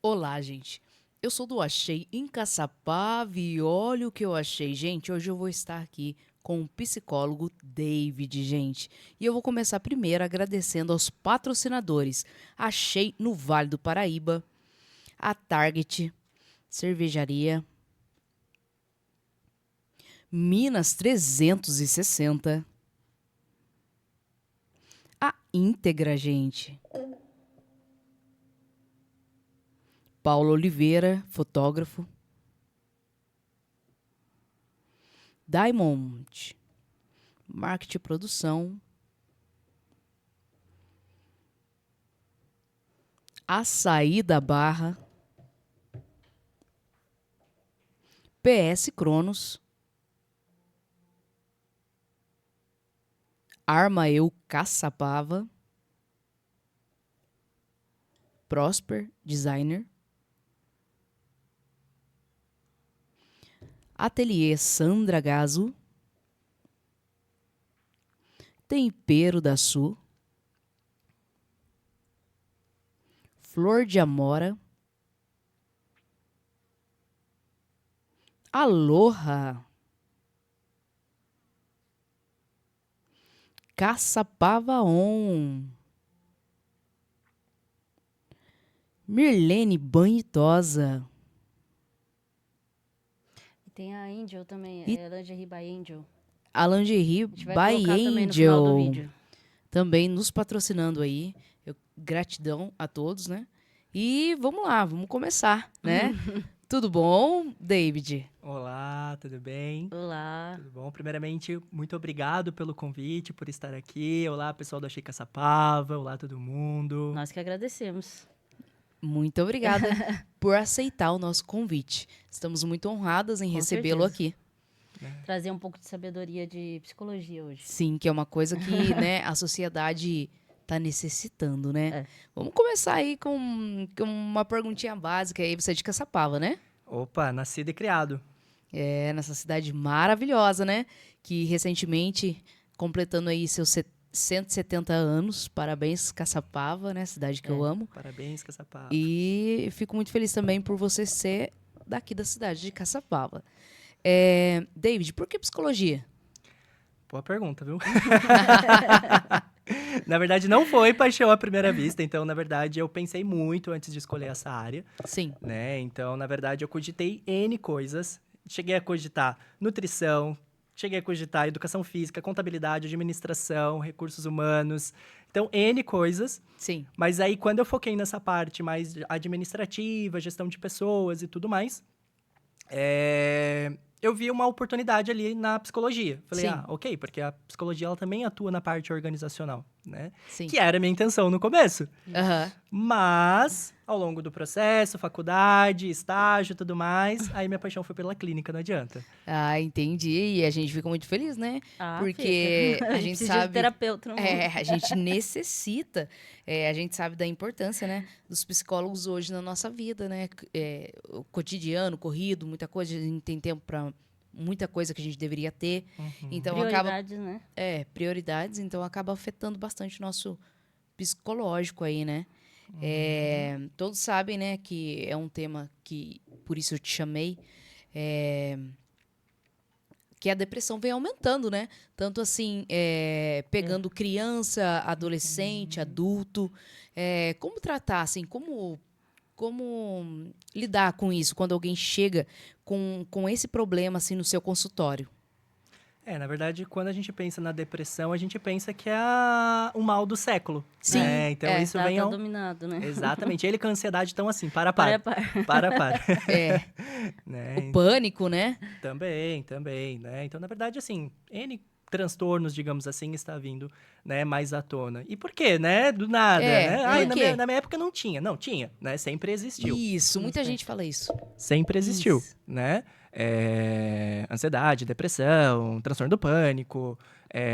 Olá, gente. Eu sou do Achei em Caçapava e olha o que eu achei. Gente, hoje eu vou estar aqui com o psicólogo David, gente. E eu vou começar primeiro agradecendo aos patrocinadores. Achei no Vale do Paraíba, a Target, Cervejaria, Minas 360, a Íntegra, gente. Paulo Oliveira, fotógrafo. Diamond, marketing e produção. Açaí da Barra, PS Cronos, Arma Eu Caçapava, Prosper Designer, Ateliê Sandra Gazo, Tempero da Sul, Flor de Amora, Aloha, Caçapava On, Mirlene Banhitosa E tem a Angel também, e é Lingerie by Angel. a Lingerie A gente vai by colocar também no final do Angel vídeo. também nos patrocinando aí. Gratidão a todos, né? E vamos lá, vamos começar, né? Tudo bom, David? Olá, tudo bem? Olá. Tudo bom? Primeiramente, muito obrigado pelo convite, por estar aqui. Olá, pessoal da Achei Caçapava. Olá, todo mundo. Nós que agradecemos. Muito obrigada por aceitar o nosso convite. Estamos muito honradas em Com recebê-lo certeza. aqui. Trazer um pouco de sabedoria de psicologia hoje. Sim, que é uma coisa que, né, a sociedade está necessitando, né? É. Vamos começar aí com uma perguntinha básica aí. Você é de Caçapava, né? Opa, nascido e criado. É, nessa cidade maravilhosa, né? Que recentemente, completando aí seus 170 anos. Parabéns, Caçapava, né? Cidade que eu amo. Parabéns, Caçapava. E fico muito feliz também por você ser daqui da cidade de Caçapava. David, por que psicologia? Boa pergunta, viu? Na verdade, não foi paixão à primeira vista. Então, na verdade, eu pensei muito antes de escolher essa área, Sim, né? Então, na verdade, eu cogitei N coisas. Cheguei a cogitar nutrição, cheguei a cogitar educação física, contabilidade, administração, recursos humanos. Então, N coisas. sim, Mas aí, quando eu foquei nessa parte mais administrativa, gestão de pessoas e tudo mais, eu vi uma oportunidade ali na psicologia. Falei, sim, ok, porque a psicologia ela também atua na parte organizacional, né? sim. Que era a minha intenção no começo. Aham. Mas, ao longo do processo, faculdade, estágio e tudo mais, aí minha paixão foi pela clínica, não adianta. Ah, entendi. E a gente fica muito feliz, né? Ah, fica. Porque A a gente gente precisa de sabe. terapeuta no mundo. A gente necessita, a gente sabe da importância, né, dos psicólogos hoje na nossa vida, né? O cotidiano, corrido, muita coisa, a gente não tem tempo para muita coisa que a gente deveria ter. Então acaba, Prioridades, né? prioridades, então acaba afetando bastante o nosso psicológico aí, né? Todos sabem, né, que é um tema que, por isso eu te chamei, é, que a depressão vem aumentando, né? Tanto assim, pegando criança, adolescente, adulto. Como tratar, assim, como lidar com isso quando alguém chega com esse problema, assim, no seu consultório? Na verdade, quando a gente pensa na depressão, a gente pensa que é o mal do século, Sim, né? Então, isso vem Tá ao... dominado, né? Exatamente. Ele com a ansiedade estão assim, para, Para, para. para. Para, para. é. O Né? pânico, né? Também, né? Então, na verdade, assim, N transtornos, digamos assim, está vindo, né, mais à tona. E por quê, né? Do nada, né? Por Ai, na minha, quê? na minha época não tinha. Não, tinha, né? Sempre existiu. Isso, Sim, muita sempre. gente fala isso. Sempre existiu, Isso. né? Ansiedade, depressão, transtorno do pânico,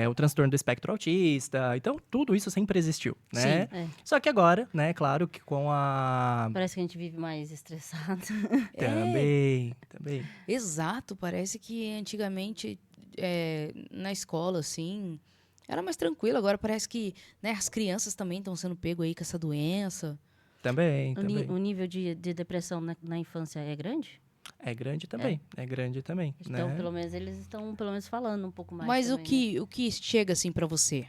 o transtorno do espectro autista. Então, tudo isso sempre existiu, Sim. né? Só que agora, né, claro que com a... Parece que a gente vive mais estressado. Também. Exato, parece que antigamente na escola, assim, era mais tranquilo. Agora parece que, né, as crianças também estão sendo pego aí com essa doença. Também, O também. nível de depressão na infância é grande? É grande também, é grande também, Então, né? pelo menos, eles estão, pelo menos, falando um pouco mais Mas também, né? o que chega assim pra você?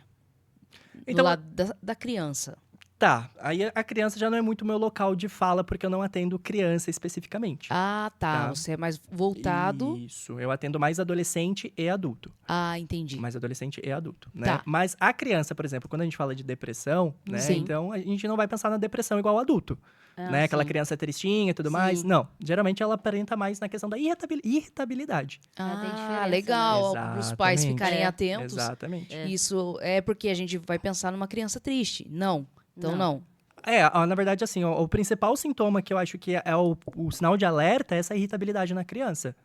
Do Então, lado da criança. tá, aí a criança já não é muito meu local de fala, porque eu não atendo criança especificamente. Ah, tá. Tá. Você é mais voltado. Isso, eu atendo mais adolescente e adulto. Ah, entendi. Mais adolescente e adulto, né? Tá. Mas a criança, por exemplo, quando a gente fala de depressão, né? Sim. Então, a gente não vai pensar na depressão igual o adulto. Ah, Né? Aquela sim. criança tristinha e tudo Sim. mais. Não, geralmente ela aparenta mais na questão da irritabilidade. tem Ah, diferença, legal. né? Para os pais Exatamente. ficarem É. atentos. Exatamente. Isso é porque a gente vai pensar numa criança triste. Não. Então, não. Na verdade, assim, o principal sintoma que eu acho que é o sinal de alerta é essa irritabilidade na criança.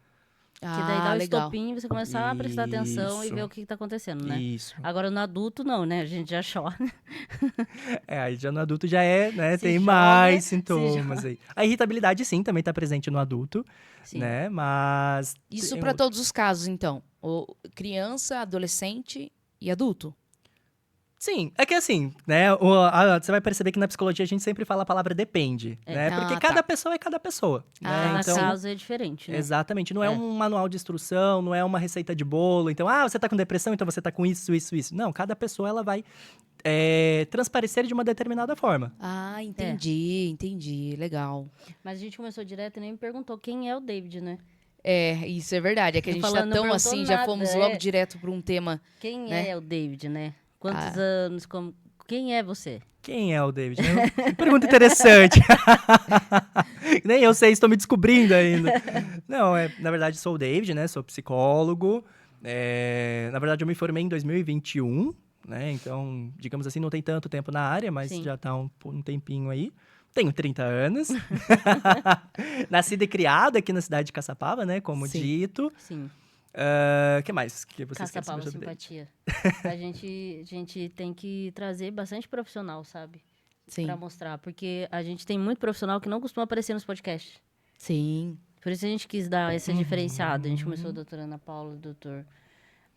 Que daí dá o legal. estopim e você começar a prestar atenção e Isso. ver o que tá acontecendo, né? Isso. Agora, no adulto, não, né? A gente já chora. Aí já no adulto já é, né? Se Tem joga, mais se sintomas aí. A irritabilidade, sim, também tá presente no adulto, Sim. né? Mas... Isso tem para outro- todos os casos, então. Criança, adolescente e adulto. Sim, é que assim, né? Você vai perceber que na psicologia a gente sempre fala a palavra depende, né? Porque Ah, cada tá. pessoa é cada pessoa, né? Cada Então, caso é diferente, né? exatamente. Não é É. um manual de instrução, não é uma receita de bolo. Então, você tá com depressão, então você tá com isso, isso, isso. Não, cada pessoa, ela vai transparecer de uma determinada forma. Ah, entendi. Legal. Mas a gente começou direto e nem me perguntou quem é o David, né? É, isso é verdade. É que a gente Falando, tá não tão perguntou assim, já nada, fomos é. logo direto para um tema. Quem Né? é o David, né? Quantos Ah. anos? Quem é você? Quem é o David? Pergunta interessante. Nem eu sei, estou me descobrindo ainda. Não, na verdade, sou o David, né? Sou psicólogo. Na verdade, eu me formei em 2021, né? Então, digamos assim, não tem tanto tempo na área, mas Sim. já tá um tempinho aí. Tenho 30 anos. Nascida e criada aqui na cidade de Caçapava, né? Como Sim. dito. Sim. Que mais que vocês querem Caçapava saber sobre David? simpatia. A gente tem que trazer bastante profissional, sabe? Sim. Pra mostrar. Porque a gente tem muito profissional que não costuma aparecer nos podcasts. Sim. Por isso a gente quis dar essa diferenciada. A gente começou a doutora Ana Paula, o doutor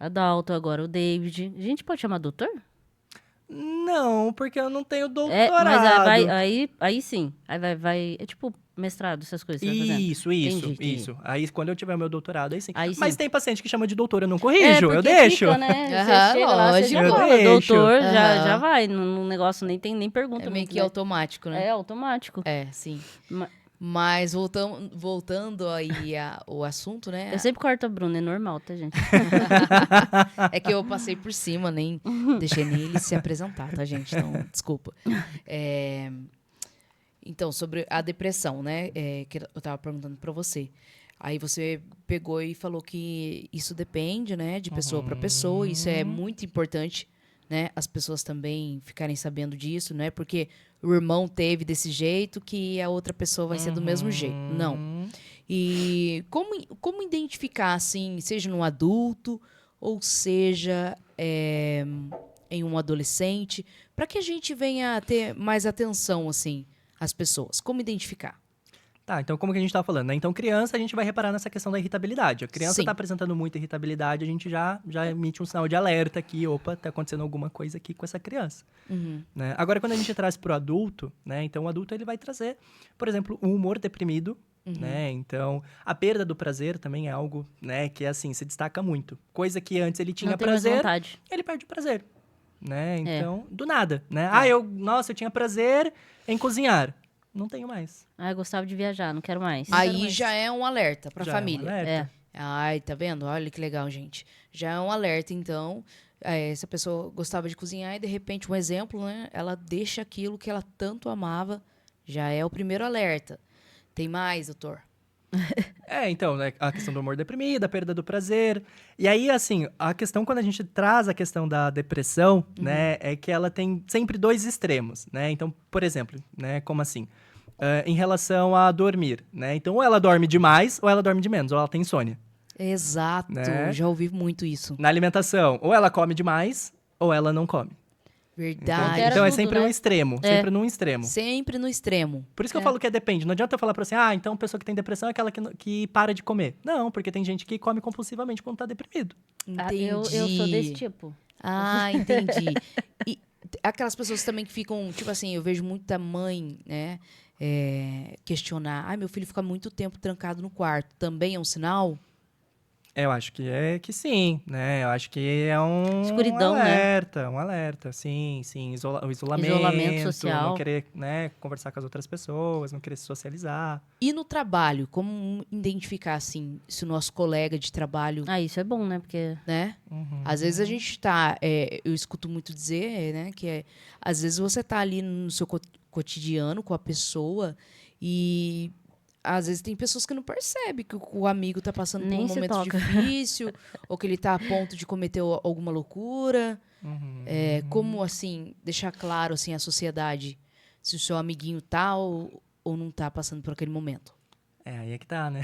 Adalto, agora o David. A gente pode chamar doutor? Não, porque eu não tenho É, doutorado. mas aí sim. Aí vai. É tipo mestrado, essas coisas. Você vai fazendo. Isso. Entendi. Isso. Aí, quando eu tiver meu doutorado, aí sim. Aí sim. Mas tem paciente que chama de doutor, eu não É, corrijo, eu porque deixo. Fica, né? Aham, Você chega lá, você já lógico. fala, Eu deixo. doutor, Aham. já vai. No negócio nem tem nem pergunta. É meio muito, que né? automático, né? É automático. É, sim. Ma- Mas voltando aí ao assunto, né? Eu sempre corto a Bruna, é normal, tá, gente? É que eu passei por cima, nem deixei nem ele se apresentar, tá, gente? Então, desculpa. Então, sobre a depressão, né? Que eu tava perguntando pra você. Aí você pegou e falou que isso depende, né? De pessoa pra pessoa. Isso é muito importante, né? As pessoas também ficarem sabendo disso, né? Porque o irmão teve desse jeito que a outra pessoa vai ser do mesmo jeito. Não. E como identificar, assim, seja num adulto ou seja em um adolescente, para que a gente venha a ter mais atenção, assim, às pessoas? Como identificar? Tá, então como que a gente tava falando, né? Então, criança, a gente vai reparar nessa questão da irritabilidade. A criança Sim. tá apresentando muita irritabilidade, a gente já emite um sinal de alerta aqui, opa, tá acontecendo alguma coisa aqui com essa criança. Né? Agora, quando a gente traz pro adulto, né? Então, o adulto, ele vai trazer, por exemplo, um humor deprimido, né? Então, a perda do prazer também é algo, né? Que, assim, se destaca muito. Coisa que antes ele tinha Não tem mais prazer, vontade. ele perde o prazer, né? É. Então, do nada, né? eu tinha prazer em cozinhar. Não tenho mais. Ah, eu gostava de viajar, não quero mais. Aí já é um alerta para a Já família. É um alerta. Ai, tá vendo? Olha que legal, gente. Já é um alerta, então. Se a pessoa gostava de cozinhar e, de repente, um exemplo, né? Ela deixa aquilo que ela tanto amava. Já é o primeiro alerta. Tem mais, doutor? Então, né, a questão do humor deprimido, a perda do prazer. E aí, assim, a questão quando a gente traz a questão da depressão, né, é que ela tem sempre dois extremos, né? Então, por exemplo, né, como assim? Em relação a dormir, né? Então, ou ela dorme demais, ou ela dorme de menos, ou ela tem insônia. Exato. Né? Já ouvi muito isso. Na alimentação, ou ela come demais, ou ela não come. Verdade. Era Então, é tudo, sempre né? um extremo, sempre num extremo. Sempre no extremo. Por isso que eu falo que depende. Não adianta eu falar pra você, então a pessoa que tem depressão é aquela que para de comer. Não, porque tem gente que come compulsivamente quando tá deprimido. Entendi. Eu sou desse tipo. Ah, entendi. E aquelas pessoas também que ficam, tipo assim, eu vejo muita mãe, né, questionar, meu filho fica muito tempo trancado no quarto, também é um sinal? Eu acho que sim, né? Eu acho que é Escuridão, né? um alerta, sim, sim. O isolamento, Isolamento não social. querer, né, conversar com as outras pessoas, não querer se socializar. E no trabalho, como identificar, assim, se o nosso colega de trabalho, Ah, isso é bom, né? Porque né? Uhum. Às vezes a gente tá, eu escuto muito dizer, né, às vezes você tá ali no seu cotidiano com a pessoa e às vezes tem pessoas que não percebem que o amigo tá passando por um nem se momento toca. difícil ou que ele tá a ponto de cometer alguma loucura. Uhum. Como, assim, deixar claro, assim, à sociedade se o seu amiguinho tá ou não tá passando por aquele momento. Aí é que tá, né?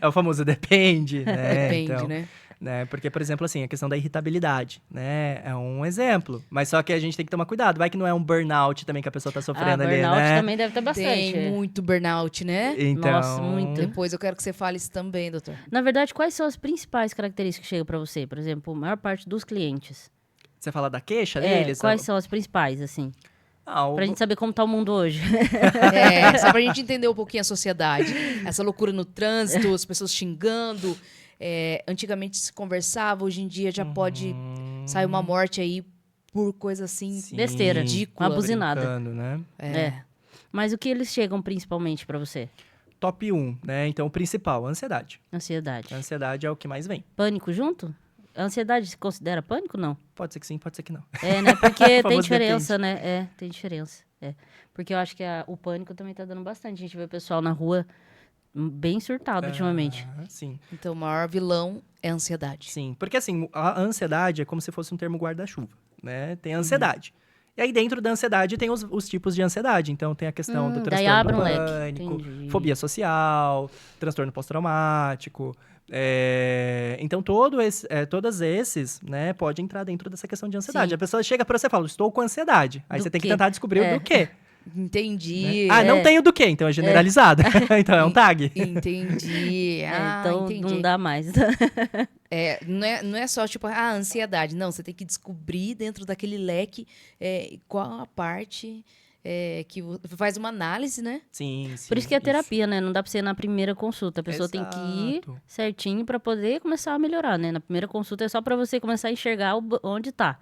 É o famoso depende, né? Depende, Então, né? né? Porque, por exemplo, assim, a questão da irritabilidade, né? É um exemplo. Mas só que a gente tem que tomar cuidado. Vai que não é um burnout também que a pessoa tá sofrendo ali, burnout né? também deve ter bastante. Tem muito burnout, né? Então, Nossa, muito. Depois eu quero que você fale isso também, doutor. Na verdade, quais são as principais características que chegam pra você? Por exemplo, a maior parte dos clientes. você fala da queixa deles? Quais são as principais, assim? o- Pra gente saber como tá o mundo hoje. Só pra gente entender um pouquinho a sociedade. Essa loucura no trânsito, as pessoas xingando. Antigamente se conversava, hoje em dia já pode sair uma morte aí por coisa assim. Sim, Besteira. ridícula, Uma buzinada. brincando, né? Mas o que eles chegam principalmente pra você? Top 1, né? Então, o principal, ansiedade. Ansiedade. A ansiedade é o que mais vem. Pânico junto? A ansiedade se considera pânico, não? Pode ser que sim, pode ser que não. Né? Porque tem Famoso diferença, né? Tem diferença. Porque eu acho que o pânico também tá dando bastante. A gente vê o pessoal na rua bem surtado ultimamente. Sim, Então o maior vilão é a ansiedade. sim. Porque, assim, a ansiedade é como se fosse um termo guarda-chuva, né? Tem a ansiedade. E aí, dentro da ansiedade, tem os tipos de ansiedade. Então, tem a questão do Daí transtorno abre do um leque. pânico, Entendi. fobia social, transtorno pós-traumático. Então, todos esses, né, pode entrar dentro dessa questão de ansiedade. Sim. A pessoa chega pra você e fala, estou com ansiedade. Aí Do você tem que quê? tentar descobrir o do quê. Entendi. Não tenho do quê, então é generalizado. Então é um tag. Entendi. Então Entendi. não dá mais. Não é só, tipo, ansiedade. Não, você tem que descobrir dentro daquele leque qual a parte que faz uma análise, né? Sim, sim. Por isso que é terapia, né? Não dá pra ser na primeira consulta. A pessoa tem que ir Exato. certinho pra poder começar a melhorar, né? Na primeira consulta é só pra você começar a enxergar onde tá,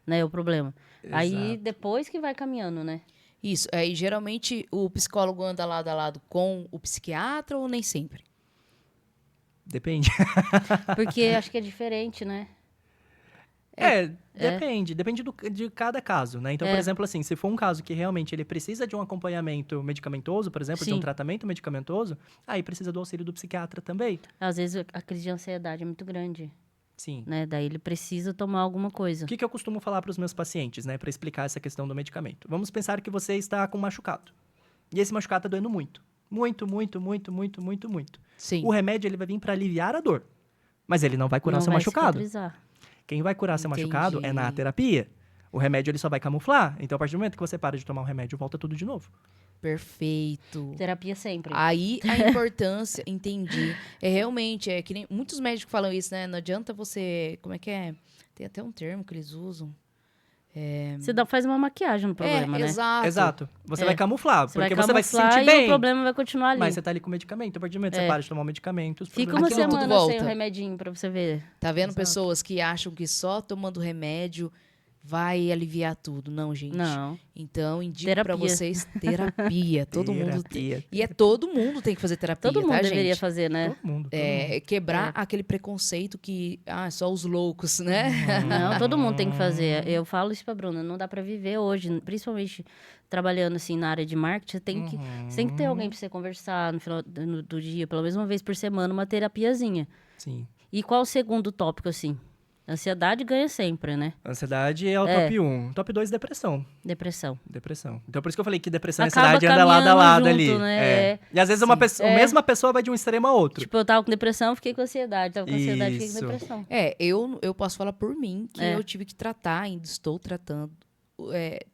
né? O problema. Aí Exato. depois que vai caminhando, né? Isso. Aí, geralmente, o psicólogo anda lado a lado com o psiquiatra ou nem sempre? Depende. Porque acho que é diferente, né? Depende. Depende de cada caso, né? Então, por exemplo, assim, se for um caso que realmente ele precisa de um acompanhamento medicamentoso, por exemplo, de um Sim. tratamento medicamentoso, aí precisa do auxílio do psiquiatra também. Às vezes a crise de ansiedade é muito grande, Sim. né? Daí ele precisa tomar alguma coisa. O que eu costumo falar para os meus pacientes, né, para explicar essa questão do medicamento? Vamos pensar que você está com um machucado. E esse machucado está doendo muito. Muito, muito, muito, muito, muito, muito. Sim. O remédio ele vai vir para aliviar a dor. Mas ele não vai curar Não o seu vai machucado. cicatrizar. Quem vai curar seu Entendi. machucado é na terapia. O remédio ele só vai camuflar. Então, a partir do momento que você para de tomar o remédio, volta tudo de novo. Perfeito. Terapia sempre. Aí a importância, entendi. Realmente, que nem muitos médicos falam isso, né? Não adianta você. Como é que é? Tem até um termo que eles usam. Você faz uma maquiagem no problema, né? Exato. Exato. Você vai camuflar, Você vai porque você vai se camuflar sentir e bem. o problema vai continuar ali. Mas você tá ali com o medicamento. A partir do momento que você para de tomar o medicamento, os Fica problemas uma Aquilo tudo semana sem volta. o remedinho pra você ver. Tá vendo Exato. pessoas que acham que só tomando remédio vai aliviar tudo? Não, gente. Não. Então, indico Terapia. pra vocês terapia. Todo mundo Terapia. E todo mundo tem que fazer terapia, Todo mundo tá, deveria gente? fazer, né? Todo mundo. Quebrar aquele preconceito que só os loucos, né? Não, todo mundo tem que fazer. Eu falo isso pra Bruna, não dá pra viver hoje, principalmente trabalhando assim na área de marketing, você tem que ter alguém pra você conversar no final do dia, pelo menos uma vez por semana, uma terapiazinha. Sim. E qual o segundo tópico, assim? Ansiedade ganha sempre, né? Ansiedade é o top 1. Top 2, depressão. Depressão. Depressão. Então, por isso que eu falei que depressão e Acaba ansiedade anda lado a lado caminhando ali. junto, né? E às vezes a mesma pessoa vai de um extremo a outro. Tipo, eu tava com depressão, fiquei com ansiedade. Tava com ansiedade, fiquei Isso. com depressão. Eu posso falar por mim que eu tive que tratar, ainda estou tratando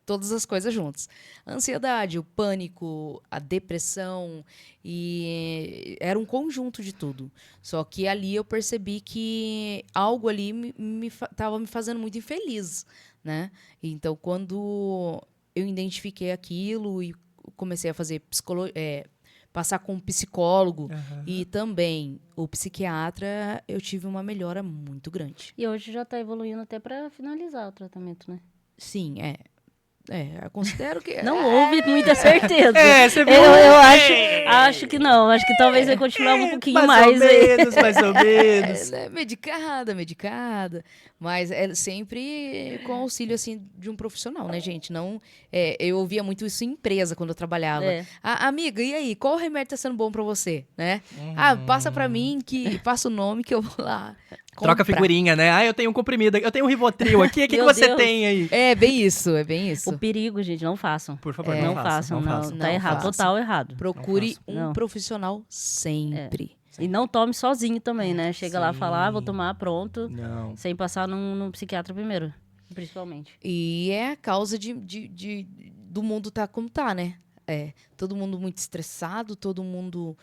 todas as coisas juntas. A ansiedade, o pânico, a depressão, e era um conjunto de tudo. Só que ali eu percebi que algo ali estava me fazendo muito infeliz, né? Então, quando eu identifiquei aquilo e comecei a fazer passar com um psicólogo e também o psiquiatra, eu tive uma melhora muito grande. E hoje já tá evoluindo até pra finalizar o tratamento, né? Sim, eu considero que... Não houve muita certeza. Você viu? Eu acho que não. Acho que talvez vai continuar um pouquinho mais. Mais ou menos. Medicada. Mas é sempre com auxílio, assim, de um profissional, né, gente? Não... eu ouvia muito isso em empresa, quando eu trabalhava. Amiga, e aí? Qual remédio tá sendo bom pra você, né? Passa pra mim, passa o nome que eu vou lá comprar. Troca figurinha, né? Eu tenho um comprimido, eu tenho um Rivotril aqui, o que você tem aí? É bem isso. O perigo, gente, não façam. Por favor, não façam. Tá errado, total errado. Procure um profissional sempre. E não tome sozinho também, né? Chega lá e fala, vou tomar, pronto. Não. Sem passar num psiquiatra primeiro, principalmente. E é a causa do mundo tá como tá, né? Todo mundo muito estressado, todo mundo...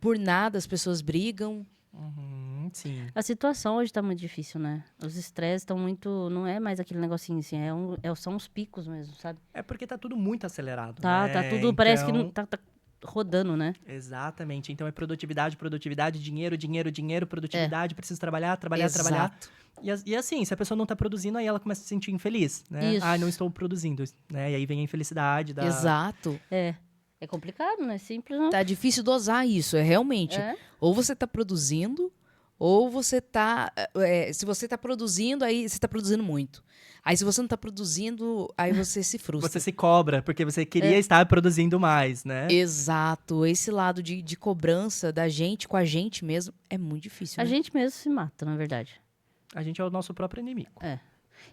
por nada as pessoas brigam. Sim. A situação hoje tá muito difícil, né? Os estresses estão muito... Não é mais aquele negocinho assim, são os picos mesmo, sabe? É porque tá tudo muito acelerado, Tá tudo... Parece que não, tá rodando, né? Exatamente. Então é produtividade, dinheiro, produtividade, preciso trabalhar. E assim, se a pessoa não tá produzindo, aí ela começa a se sentir infeliz, né? Isso. Não estou produzindo, né? E aí vem a infelicidade da... Exato. É complicado, não é simples, não. Tá difícil dosar isso, realmente. Ou você tá produzindo, ou você tá... se você tá produzindo, aí você tá produzindo muito. Aí se você não tá produzindo, aí você se frustra. Você se cobra, porque você queria estar produzindo mais, né? Exato. Esse lado de cobrança da gente com a gente mesmo é muito difícil, A né? gente mesmo se mata, na verdade. A gente é o nosso próprio inimigo.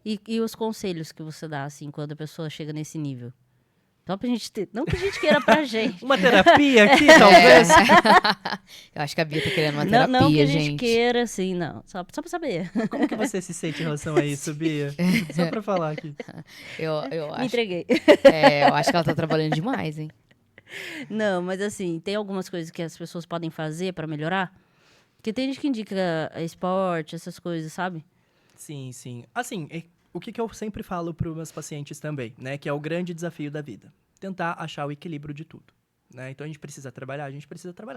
E os conselhos que você dá, assim, quando a pessoa chega nesse nível? Só pra gente ter... Não que a gente queira pra gente. Uma terapia aqui, talvez? Eu acho que a Bia tá querendo uma terapia, não que a gente. gente queira, assim, não. Só pra saber. Como que você se sente em relação a isso, Bia? Só pra falar aqui. Eu acho, Me entreguei. eu acho que ela tá trabalhando demais, hein? Não, mas assim, tem algumas coisas que as pessoas podem fazer pra melhorar? Porque tem gente que indica esporte, essas coisas, sabe? Sim, sim. Assim, o que eu sempre falo para os meus pacientes também, né? Que é o grande desafio da vida. Tentar achar o equilíbrio de tudo, né? Então, a gente precisa trabalhar.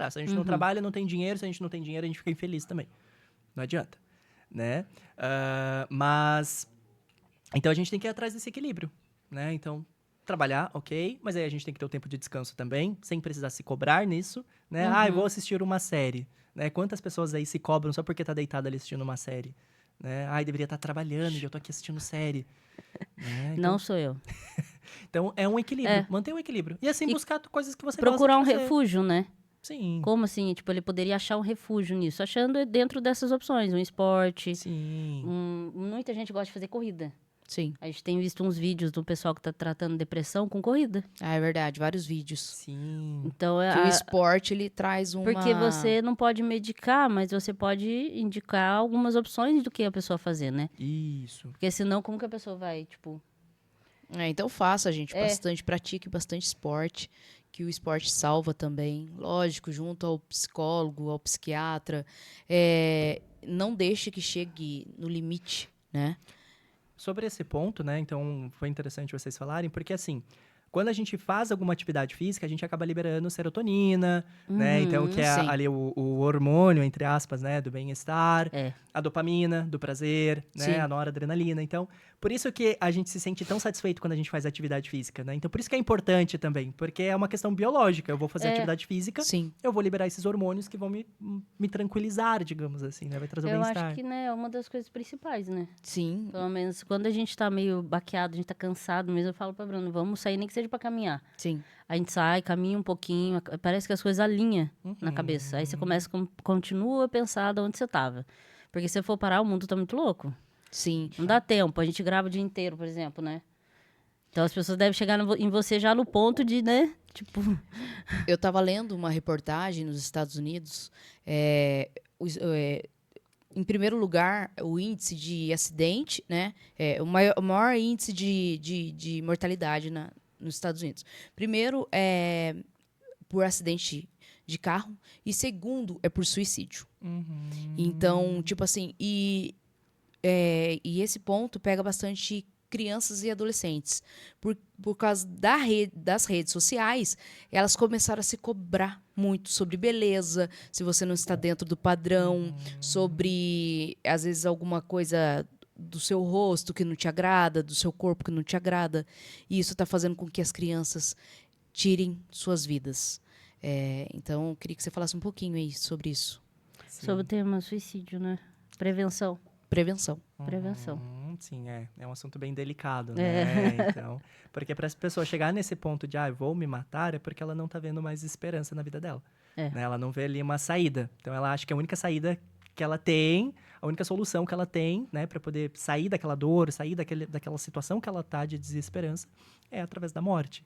Se a gente não trabalha, não tem dinheiro. Se a gente não tem dinheiro, a gente fica infeliz também. Não adianta, né? Mas... Então, a gente tem que ir atrás desse equilíbrio, né? Então, trabalhar, ok. Mas aí a gente tem que ter o tempo de descanso também, sem precisar se cobrar nisso, né? Eu vou assistir uma série, né? Quantas pessoas aí se cobram só porque tá deitado ali assistindo uma série? Né? Deveria estar trabalhando e eu tô aqui assistindo série. Né? Então, Não sou eu. Então, é um equilíbrio. Manter um equilíbrio. E assim, buscar coisas que você Procurar gosta de fazer. refúgio, né? Sim. Como assim? Tipo, ele poderia achar um refúgio nisso. Achando dentro dessas opções. Um esporte. Sim. Muita gente gosta de fazer corrida. Sim. A gente tem visto uns vídeos do pessoal que tá tratando depressão com corrida. É verdade, vários vídeos. Sim. Então, Que o esporte, ele traz uma... Porque você não pode medicar, mas você pode indicar algumas opções do que a pessoa fazer, né? Isso. Porque senão, como que a pessoa vai, tipo... então faça, gente, pratique bastante esporte, que o esporte salva também. Lógico, junto ao psicólogo, ao psiquiatra. Não deixe que chegue no limite, né? Sobre esse ponto, né? Então, foi interessante vocês falarem, porque assim, quando a gente faz alguma atividade física, a gente acaba liberando serotonina, né? Então, que é ali o hormônio, entre aspas, né? Do bem-estar, a dopamina, do prazer, né? A noradrenalina. Então, por isso que a gente se sente tão satisfeito quando a gente faz atividade física, né? Então, por isso que é importante também, porque é uma questão biológica. Eu vou fazer atividade física, eu vou liberar esses hormônios que vão me tranquilizar, digamos assim, né? Vai trazer o bem-estar. Eu acho que, né, é uma das coisas principais, né? Sim. Pelo menos, quando a gente tá meio baqueado, a gente tá cansado mesmo, eu falo pra Bruno, vamos sair nem que seja pra caminhar. Sim. A gente sai, caminha um pouquinho, parece que as coisas alinham na cabeça. Aí você continua a pensar de onde você tava. Porque se você for parar, o mundo tá muito louco. Sim. Não dá tempo. A gente grava o dia inteiro, por exemplo, né? Então, as pessoas devem chegar em você já no ponto de, né? Tipo... Eu tava lendo uma reportagem nos Estados Unidos. Em primeiro lugar, o índice de acidente, né? O maior índice de mortalidade nos Estados Unidos. Primeiro, é por acidente de carro. E segundo, é por suicídio. Então, tipo assim... E esse ponto pega bastante crianças e adolescentes. Por causa das redes sociais, elas começaram a se cobrar muito sobre beleza, se você não está dentro do padrão, sobre, às vezes, alguma coisa do seu rosto que não te agrada, do seu corpo que não te agrada. E isso está fazendo com que as crianças tirem suas vidas. Então, eu queria que você falasse um pouquinho aí sobre isso. Sim. Sobre o tema suicídio, né? Prevenção. Prevenção. Prevenção. Sim, é um assunto bem delicado, né? Então, porque para as pessoas chegar nesse ponto de, eu vou me matar, é porque ela não tá vendo mais esperança na vida dela. Né? Ela não vê ali uma saída. Então, ela acha que a única saída que ela tem, a única solução que ela tem, né, para poder sair daquela dor, sair daquela situação que ela tá de desesperança, é através da morte.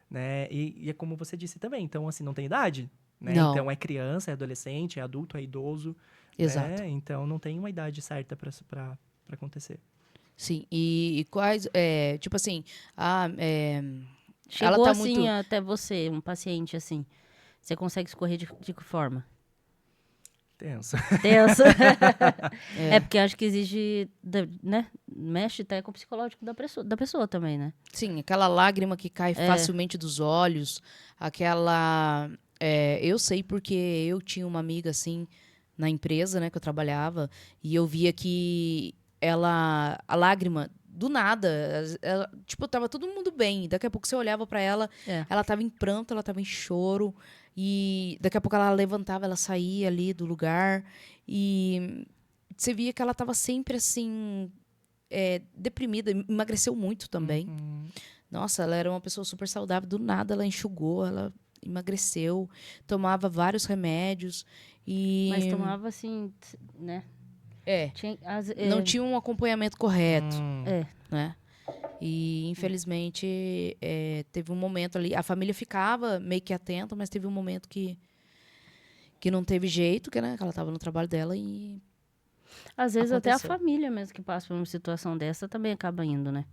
Né? E é como você disse também, então, assim, não tem idade, né? Não. Então, é criança, é adolescente, é adulto, é idoso. Exato. Né? Então, não tem uma idade certa para acontecer. Sim. E quais... tipo assim... Chegou ela tá assim muito... até você, um paciente assim. Você consegue escorrer de que forma? Tenso. Tenso. É porque acho que exige, né? Mexe até com o psicológico da pessoa também, né? Sim, aquela lágrima que cai facilmente dos olhos, aquela... eu sei porque eu tinha uma amiga, assim, na empresa, né, que eu trabalhava, e eu via que a lágrima, do nada, tipo, tava todo mundo bem, daqui a pouco você olhava pra ela, ela tava em pranto, ela tava em choro, e daqui a pouco ela levantava, ela saía ali do lugar, e você via que ela tava sempre, assim... deprimida, emagreceu muito também. Nossa, ela era uma pessoa super saudável, do nada ela enxugou, ela emagreceu, tomava vários remédios e... Mas tomava assim, né? Não tinha um acompanhamento correto, É. né? E, infelizmente, teve um momento ali, a família ficava meio que atenta, mas teve um momento que não teve jeito, que, né, que ela estava no trabalho dela e... Às vezes até a aconteceu. família mesmo que passa por uma situação dessa também acaba indo, né?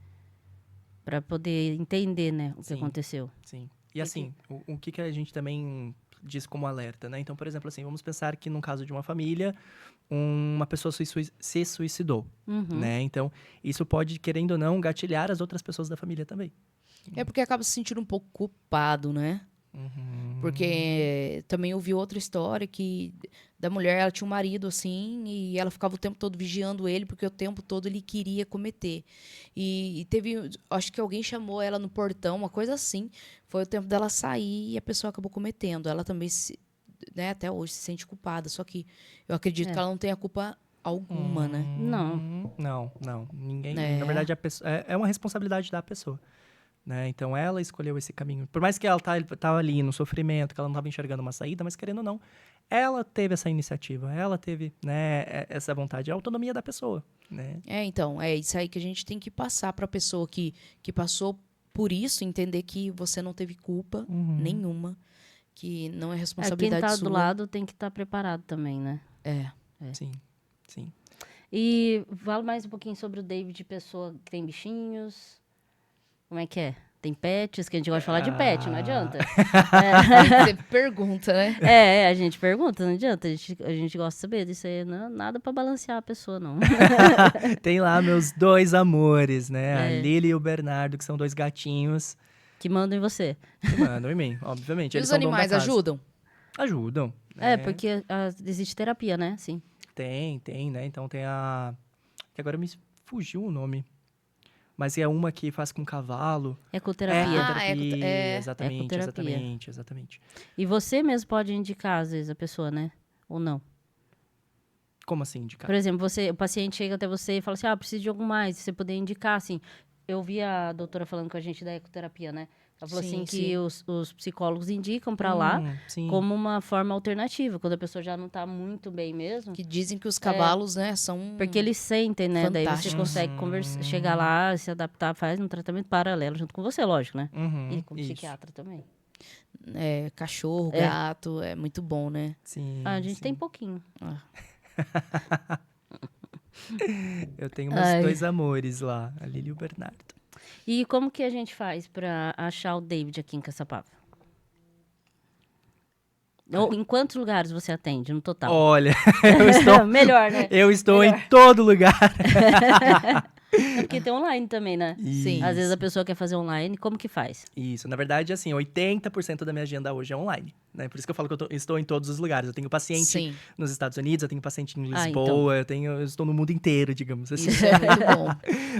Pra poder entender, né, o que aconteceu. Sim. E assim, o que a gente também diz como alerta, né? Então, por exemplo, assim, vamos pensar que num caso de uma família, uma pessoa se suicidou, né? Então, isso pode, querendo ou não, gatilhar as outras pessoas da família também. É porque acaba se sentindo um pouco culpado, né? Porque também ouvi outra história que da mulher, ela tinha um marido assim e ela ficava o tempo todo vigiando ele porque o tempo todo ele queria cometer. E teve, acho que alguém chamou ela no portão, uma coisa assim. Foi o tempo dela sair e a pessoa acabou cometendo. Ela também, né, até hoje se sente culpada, só que eu acredito que ela não tenha culpa alguma, né? Não. Ninguém. Na verdade, é uma responsabilidade da pessoa. Né? Então, ela escolheu esse caminho. Por mais que ela tava ali no sofrimento, que ela não estava enxergando uma saída, mas querendo ou não, ela teve essa iniciativa, ela teve, né, essa vontade, a autonomia da pessoa. Né? Então, é isso aí que a gente tem que passar para a pessoa que passou por isso, entender que você não teve culpa nenhuma, que não é responsabilidade quem tá sua. do lado tem que estar preparado também, né? Sim. E fala mais um pouquinho sobre o David, pessoa que tem bichinhos. Como é que é? Tem pets, que a gente gosta de falar de pet, não adianta. Você pergunta, né? A gente pergunta, não adianta. A gente gosta de saber disso aí. Não, nada pra balancear a pessoa, não. Tem lá meus dois amores, né? A Lily e o Bernardo, que são dois gatinhos. Que mandam em você. Que mandam em mim, obviamente. E Eles os são dono da animais casa. ajudam? Ajudam. Né? Porque existe terapia, né? Sim. Tem, né? Então tem a... que agora me fugiu o nome. Mas é uma que faz com cavalo. Ecoterapia. Exatamente. E você mesmo pode indicar, às vezes, a pessoa, né? Ou não? Como assim indicar? Por exemplo, o paciente chega até você e fala assim, preciso de algo mais. Você poder indicar, assim... Eu vi a doutora falando com a gente da ecoterapia, né? Ela falou assim que os psicólogos indicam pra lá como uma forma alternativa, quando a pessoa já não tá muito bem mesmo. Que dizem que os cavalos, né, são... Porque eles sentem, né? Daí você fantásticos. consegue chegar lá, se adaptar, faz um tratamento paralelo junto com você, lógico, né? E com o psiquiatra também. Cachorro, gato, é muito bom, né? Sim. A gente tem pouquinho. Eu tenho meus dois amores lá, a Lili e o Bernardo. E como que a gente faz pra achar o David aqui em Caçapava? Ou em quantos lugares você atende no total? Olha, eu estou... Melhor, né? Eu estou em todo lugar. É porque tem online também, né? Sim. Às vezes a pessoa quer fazer online, como que faz? Isso, na verdade, assim, 80% da minha agenda hoje é online, né? Por isso que eu falo que estou em todos os lugares. Eu tenho paciente Sim. nos Estados Unidos, eu tenho paciente em Ah, Lisboa, eu estou no mundo inteiro, digamos assim. Isso é muito bom.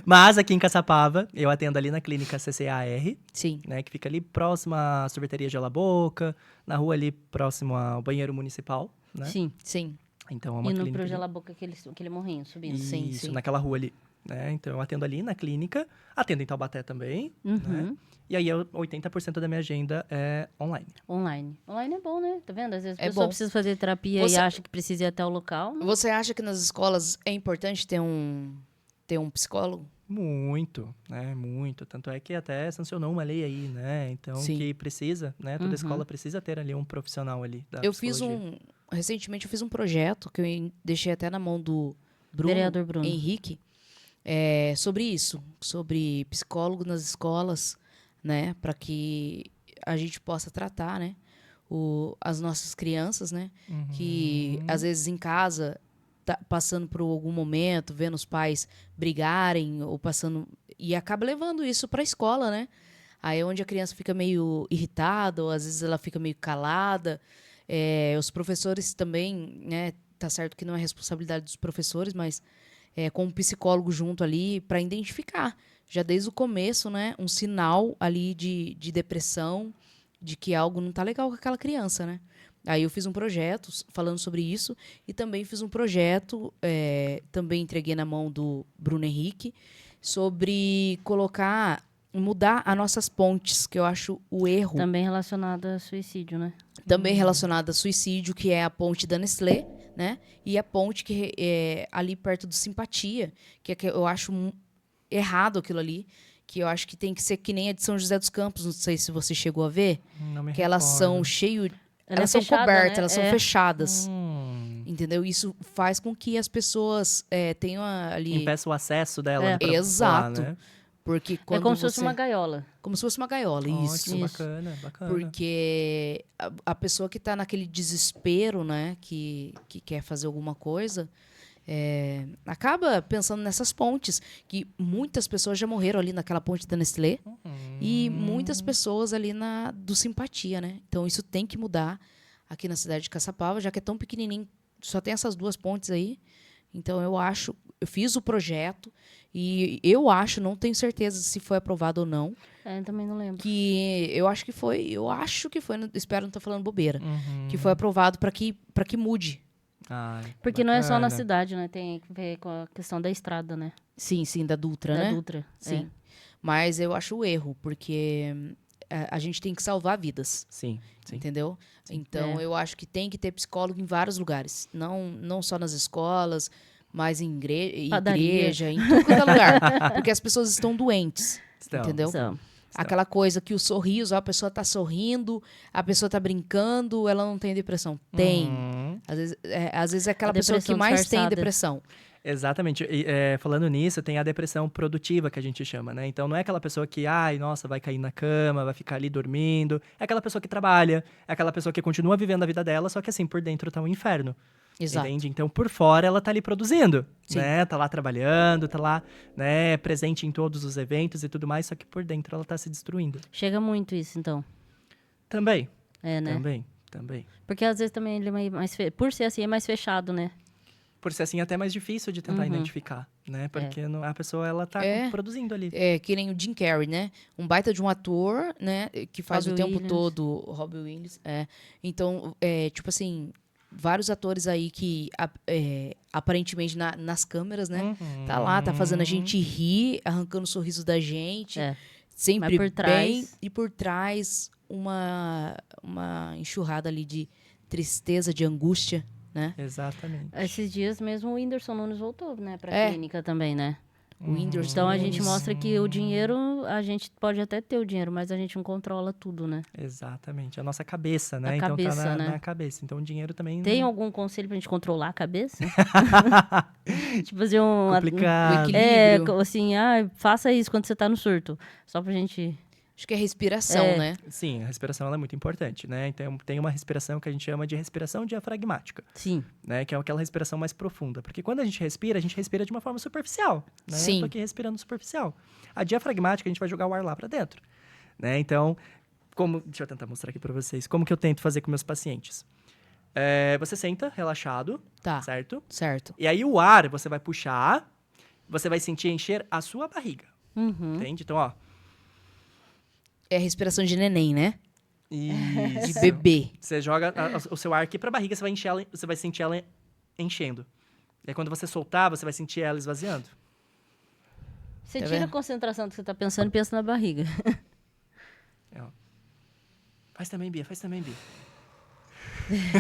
Mas aqui em Caçapava, eu atendo ali na clínica CCAR, Sim. né? Que fica ali próximo à sorveteria Gela Boca, na rua ali próximo ao banheiro municipal, né? Sim. Sim. Então é uma E no clínica pro ali. Gela Boca, aquele morrinho subindo. Sim, Isso, sim. naquela rua ali, né? Então eu atendo ali na clínica, atendo em Taubaté também, né? Uhum. E aí 80% da minha agenda é online. Online. Online é bom, né? Tá vendo? Às vezes a É pessoa bom. precisa fazer terapia Você- e acha que precisa ir até o local. Né? Você acha que nas escolas é importante ter um psicólogo? Muito, né? Muito. Tanto é que até sancionou uma lei aí, né? Então, Sim. que precisa, né? Toda escola precisa ter ali um profissional ali da Eu fiz psicologia. recentemente eu fiz um projeto que eu deixei até na mão do Vereador Bruno. Henrique, sobre isso, sobre psicólogo nas escolas, né, para que a gente possa tratar, né, as nossas crianças, né, que às vezes em casa tá passando por algum momento, vendo os pais brigarem ou passando e acaba levando isso para a escola, né? Aí é onde a criança fica meio irritada, ou às vezes ela fica meio calada. Os professores também, né? Tá certo que não é responsabilidade dos professores, mas com um psicólogo junto ali para identificar, já desde o começo, né? Um sinal ali de depressão, de que algo não tá legal com aquela criança, né? Aí eu fiz um projeto falando sobre isso e também fiz um projeto, também entreguei na mão do Bruno Henrique, sobre mudar as nossas pontes, que eu acho o erro. Também relacionado a suicídio, né? Também relacionado a suicídio, que é a ponte da Nestlé, né? E a ponte que é ali perto do Simpatia, que eu acho errado aquilo ali, que eu acho que tem que ser que nem a de São José dos Campos, não sei se você chegou a ver, Não me que elas são recordo. elas são fechada, cobertas, né? elas são fechadas, Hum. entendeu? Isso faz com que as pessoas tenham ali... Impeça o acesso dela pra Exato. lá, né? Porque É quando como se fosse uma gaiola. Como se fosse uma gaiola, isso. Ótimo, bacana, bacana. Porque a pessoa que está naquele desespero, né, que quer fazer alguma coisa, acaba pensando nessas pontes, que muitas pessoas já morreram ali naquela ponte da Nestlé e muitas pessoas ali do Simpatia, né? Então isso tem que mudar aqui na cidade de Caçapava, já que é tão pequenininho, só tem essas duas pontes aí. Então eu fiz o projeto e eu acho, não tenho certeza se foi aprovado ou não, Também não lembro. que eu acho que foi, espero não estar falando bobeira, que foi aprovado para que mude. Ai, Porque não é só na bacana. cidade, né? Tem que ver com a questão da estrada, né? Sim, da Dutra, Da né? Dutra. Sim. Mas eu acho o erro, porque a gente tem que salvar vidas, Sim, sim. entendeu? Então eu acho que tem que ter psicólogo em vários lugares, não só nas escolas, mas em Padaria. igreja, em tudo quanto é lugar, porque as pessoas estão doentes, Então, entendeu? São. Aquela coisa que o sorriso, a pessoa tá sorrindo, a pessoa tá brincando, ela não tem depressão. Tem. Às vezes é aquela A pessoa que depressão mais tem disfarçada. depressão. Exatamente. E, falando nisso, tem a depressão produtiva que a gente chama, né? Então não é aquela pessoa que, ai, nossa, vai cair na cama, vai ficar ali dormindo. É aquela pessoa que trabalha, é aquela pessoa que continua vivendo a vida dela, só que assim, por dentro tá um inferno. Exato. Entende? Então, por fora, ela tá ali produzindo, Sim. né? Tá lá trabalhando, tá lá, né, presente em todos os eventos e tudo mais, só que por dentro ela tá se destruindo. Chega muito isso, então. Também, Né? também. Porque às vezes também ele é mais... Por ser assim, é mais fechado, né? Por ser assim, é até mais difícil de tentar identificar, né? Porque a pessoa, ela tá produzindo ali. É que nem o Jim Carrey, né? Um baita de um ator, né? Que faz Robbie o tempo Williams. todo o Robbie Williams. Então, tipo assim, vários atores aí que aparentemente nas câmeras, né? Tá lá, tá fazendo a gente rir, arrancando o sorriso da gente. Sempre Mas por trás... bem. E por trás, uma enxurrada ali de tristeza, de angústia, né? Exatamente. Esses dias mesmo o Whindersson Nunes voltou, né? Pra clínica também, né? O Whindersson Então a gente Nunes. mostra que o dinheiro, a gente pode até ter o dinheiro, mas a gente não controla tudo, né? Exatamente. A nossa cabeça, né? A Então cabeça, tá né? na cabeça. Então o dinheiro também... Tem algum conselho pra gente controlar a cabeça? Tipo fazer complicado. equilíbrio. assim, faça isso quando você tá no surto. Só pra gente... Acho que é respiração, né? Sim, a respiração ela é muito importante, né? Então, tem uma respiração que a gente chama de respiração diafragmática, Sim. né? Que é aquela respiração mais profunda. Porque quando a gente respira de uma forma superficial, né? Sim. Eu tô aqui respirando superficial. A diafragmática, a gente vai jogar o ar lá para dentro, né? Então, deixa eu tentar mostrar aqui para vocês. Como que eu tento fazer com meus pacientes? Você senta relaxado, Tá. certo? Certo. E aí o ar você vai puxar, você vai sentir encher a sua barriga, Uhum. entende? Então, ó. É respiração de neném, né? Isso. De bebê. Você joga o seu ar aqui pra barriga, você vai sentir ela enchendo. E aí, quando você soltar, você vai sentir ela esvaziando. Você Tá tira vendo? a concentração do que você tá pensando e pensa na barriga. Ó. Faz também, Bia.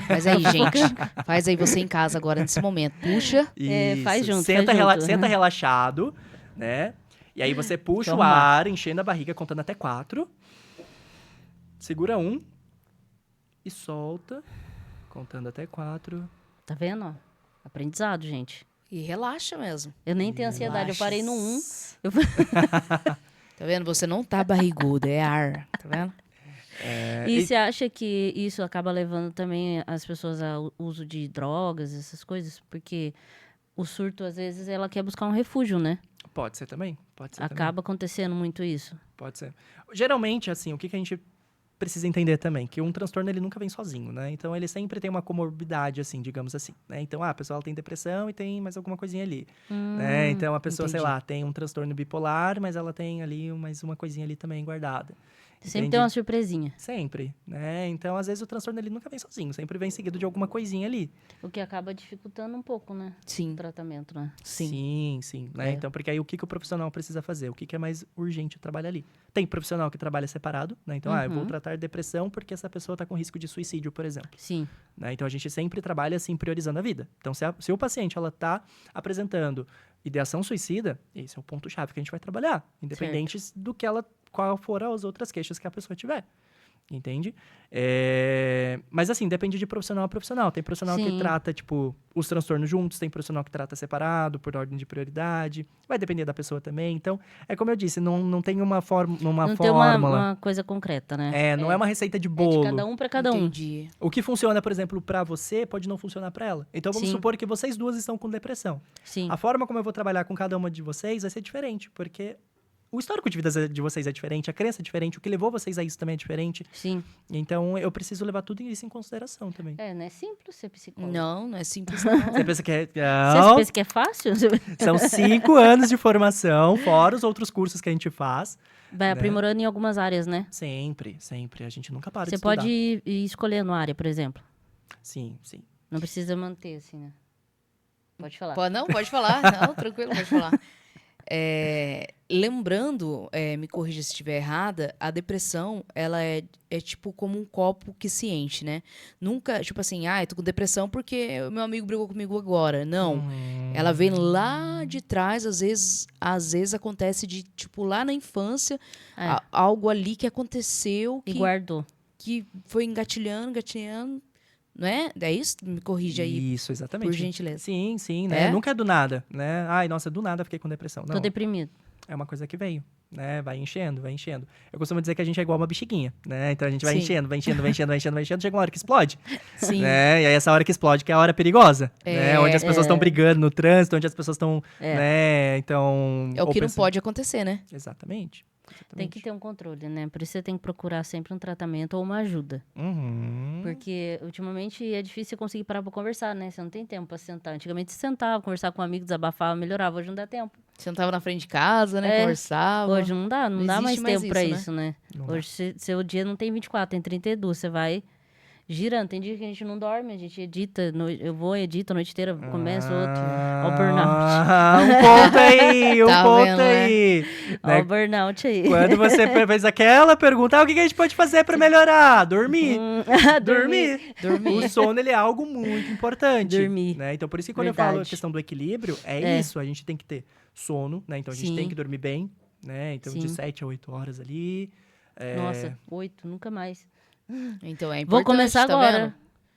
Faz aí, gente. Faz aí você em casa agora, nesse momento. Puxa. Faz junto, Senta, faz junto. senta relaxado, né? E aí você puxa Deixa eu o arrumar. ar, enchendo a barriga, contando até 4. Segura 1. E solta, contando até 4. Tá vendo, ó? Aprendizado, gente. E relaxa mesmo. Eu nem tenho ansiedade, eu parei no 1. Tá vendo? Você não tá barrigudo, é ar. Tá vendo? E você acha que isso acaba levando também as pessoas ao uso de drogas, essas coisas? Porque o surto, às vezes, ela quer buscar um refúgio, né? Pode ser também. Acaba acontecendo muito isso. Pode ser. Geralmente, assim, o que a gente precisa entender também? Que um transtorno, ele nunca vem sozinho, né? Então, ele sempre tem uma comorbidade, assim, digamos assim, né? Então, a pessoa ela tem depressão e tem mais alguma coisinha ali, né? Então, a pessoa, sei entendi. lá, tem um transtorno bipolar, mas ela tem ali mais uma coisinha ali também guardada. Sempre Entende? tem uma surpresinha. Sempre, né? Então, às vezes, o transtorno, ele nunca vem sozinho. Sempre vem seguido de alguma coisinha ali. O que acaba dificultando um pouco, né? Sim. O tratamento, né? Sim, né? Então, porque aí o que o profissional precisa fazer? O que é mais urgente trabalhar ali? Tem profissional que trabalha separado, né? Então, eu vou tratar depressão porque essa pessoa está com risco de suicídio, por exemplo. Sim. Né? Então, a gente sempre trabalha, assim, priorizando a vida. Então, se o paciente, ela está apresentando ideação suicida, esse é o ponto-chave que a gente vai trabalhar. Independente do que qual foram as outras queixas que a pessoa tiver. Entende? Mas, assim, depende de profissional a profissional. Tem profissional que Sim. trata, tipo, os transtornos juntos. Tem profissional que trata separado, por ordem de prioridade. Vai depender da pessoa também. Então, é como eu disse, não tem uma Não fórmula. tem uma coisa concreta, né? Não é uma receita de É bolo. de cada um pra cada um. Entendi. O que funciona, por exemplo, pra você, pode não funcionar pra ela. Então, vamos Sim. supor que vocês duas estão com depressão. Sim. A forma como eu vou trabalhar com cada uma de vocês vai ser diferente, porque o histórico de vida de vocês é diferente, a crença é diferente, o que levou vocês a isso também é diferente. Sim. Então, eu preciso levar tudo isso em consideração também. Não é simples ser psicólogo. Não é simples não. Você pensa que é... Você Não, pensa que é fácil? são 5 anos de formação, fora os outros cursos que a gente faz. Vai aprimorando em algumas áreas, né? Sempre. A gente nunca para Você de estudar. pode ir escolhendo área, por exemplo. Sim. Não precisa manter, assim, né? Pode falar. Pode falar. Não, tranquilo, pode falar. Lembrando, me corrija se estiver errada, a depressão, ela é tipo como um copo que se enche, né? Nunca, tipo assim, eu tô com depressão porque o meu amigo brigou comigo agora. Não. Ela vem lá de trás, às vezes acontece de, tipo, lá na infância, algo ali que aconteceu E guardou. que foi engatilhando, não é? É isso? Me corrija aí, Isso, exatamente. por gentileza. Sim, né? É? Nunca é do nada, né? Ai, nossa, do nada fiquei com depressão. Não, Tô deprimido. é uma coisa que veio, né? Vai enchendo. Eu costumo dizer que a gente é igual uma bexiguinha, né? Então a gente vai Sim. enchendo, chega uma hora que explode. Sim. Né? E aí essa hora que explode, que é a hora perigosa, né? Onde as pessoas estão brigando no trânsito, onde as pessoas estão, né? Então... É o que não pode acontecer, né? Exatamente. Tem que ter um controle, né? Por isso você tem que procurar sempre um tratamento ou uma ajuda. Porque, ultimamente, é difícil você conseguir parar pra conversar, né? Você não tem tempo pra sentar. Antigamente, você sentava, conversava com um amigo, desabafava, melhorava. Hoje não dá tempo. Sentava na frente de casa, né? Conversava. Hoje não dá Não mais existe mais tempo pra isso, isso, né? Não dá. Hoje, seu dia não tem 24, tem 32. Você vai girando. Tem dia que a gente não dorme, a gente edita. Eu vou, edito a noite inteira, começa outro. Ó o burnout. Um ponto aí, Tá ponto vendo, né? aí. Ó Né? o burnout aí. Quando você fez aquela pergunta, o que a gente pode fazer pra melhorar? Dormir. Dormir. O sono, ele é algo muito importante. Dormir. Né? Então, por isso que quando eu falo a Verdade. questão do equilíbrio, é isso. A gente tem que ter sono, né? Então, a gente Sim. tem que dormir bem, né? Então, de Sim. 7 a 8 horas ali. Nossa, 8, nunca mais. Então é importante, Vou começar tá agora. vendo?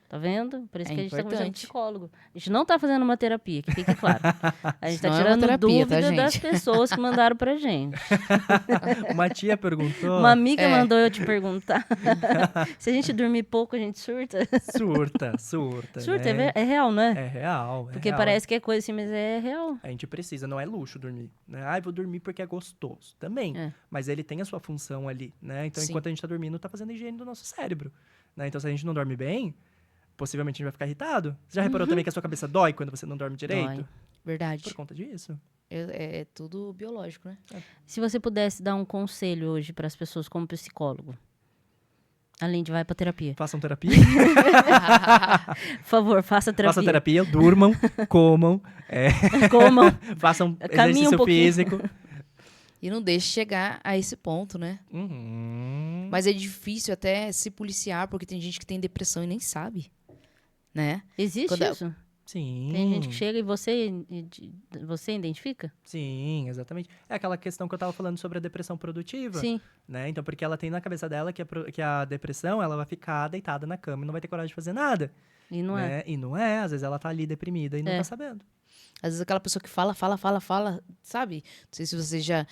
Tá vendo? Por isso É que a gente tá conversando com importante. psicólogo. A gente não tá fazendo uma terapia, que fique claro. A gente tá Não é uma tirando terapia, tá, dúvida das gente? pessoas que mandaram pra gente. Uma tia perguntou. Uma amiga É. mandou eu te perguntar. Se a gente dormir pouco, a gente surta. Surta, Surta, né? é real, né? É real. Porque real. parece que é coisa assim, mas é real. A gente precisa, não é luxo dormir. Né? Ah, eu vou dormir porque é gostoso. Também. É. Mas ele tem a sua função ali, né? Então, Sim. enquanto a gente tá dormindo, tá fazendo a higiene do nosso cérebro. Né? Então, se a gente não dorme bem, possivelmente a gente vai ficar irritado. Você já reparou também que a sua cabeça dói quando você não dorme direito? Dói. Verdade. Por conta disso. É tudo biológico, né? Se você pudesse dar um conselho hoje para as pessoas como psicólogo, além de vai pra terapia. Façam terapia. Por favor, faça terapia. Façam terapia, durmam, comam, Comam. façam Caminhe um exercício pouquinho. físico. E não deixe chegar a esse ponto, né? Uhum. Mas é difícil até se policiar, porque tem gente que tem depressão e nem sabe, né? Existe Quando- isso? Sim. Tem gente que chega e você identifica? Sim, exatamente. É aquela questão que eu tava falando sobre a depressão produtiva. Sim. Né? Então, porque ela tem na cabeça dela que a depressão, ela vai ficar deitada na cama e não vai ter coragem de fazer nada. E não é. Né? E não é. Às vezes ela tá ali deprimida e não É. tá sabendo. Às vezes aquela pessoa que fala, sabe? Não sei se você já...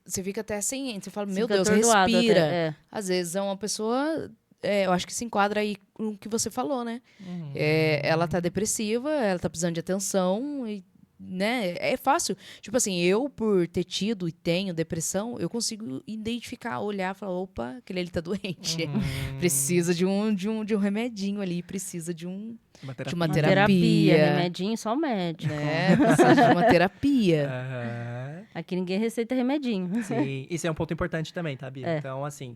Você fica até sem... Você fala, meu Fica Deus, atordoado respira. até, é. Às vezes é uma pessoa... eu acho que se enquadra aí com o que você falou, né? Uhum. Ela tá depressiva, ela tá precisando de atenção e, né? É fácil. Tipo assim, eu por ter tido e tenho depressão, eu consigo identificar, olhar e falar, opa, aquele ali tá doente. Uhum. Precisa de um remedinho ali, precisa de Uma uma terapia. Uma terapia. remedinho, só o médico. né? Precisa de uma terapia. Aham. Aqui ninguém receita remedinho. Sim, isso é um ponto importante também, tá, Bia? É. Então, assim,